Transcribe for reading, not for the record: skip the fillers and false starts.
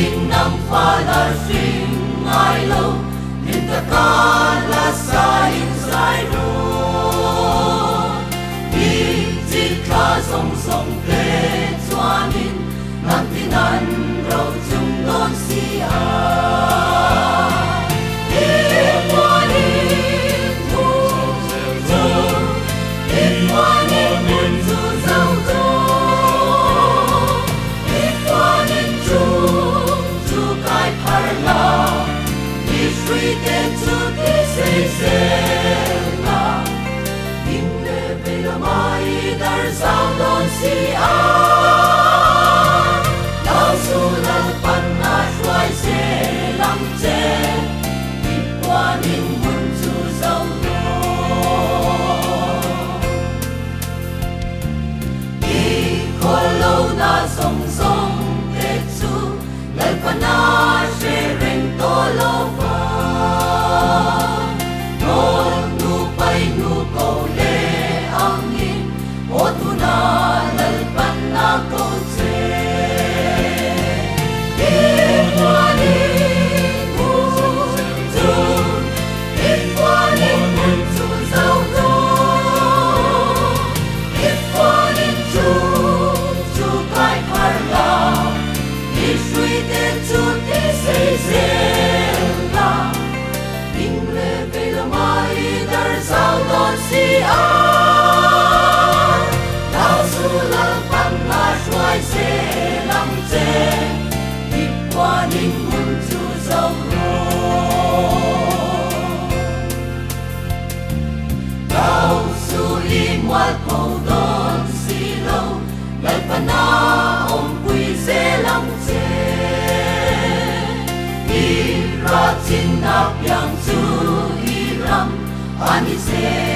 Ding nang Father Lhingneihlam in the Kala Sain Sai Ru Ka song song te chuanin nan tinan ro chung don sia Puanin thu chu Puanin mun chu zau zo Puanin chu kai par la Sri ten chu ti se la Mai dar sao don si a Lao su lal pan na shuai se lam che Di Puan in mun chu zau lo Di ko lo na song song te chu Lal pan na she reng to lo fa Nol nu pai nu ko le Otuna lalpan na kotse Puanin tu Puanin tu zau do Puanin tu kai par la Sui te tu ti se la Ding le ve la mai dar zau don si a se lam che Di Puanin mun chu zau ro Lao su li mual po don si lo Lalmuanpuii se lam che I ra chin apiang chu I ram Ani se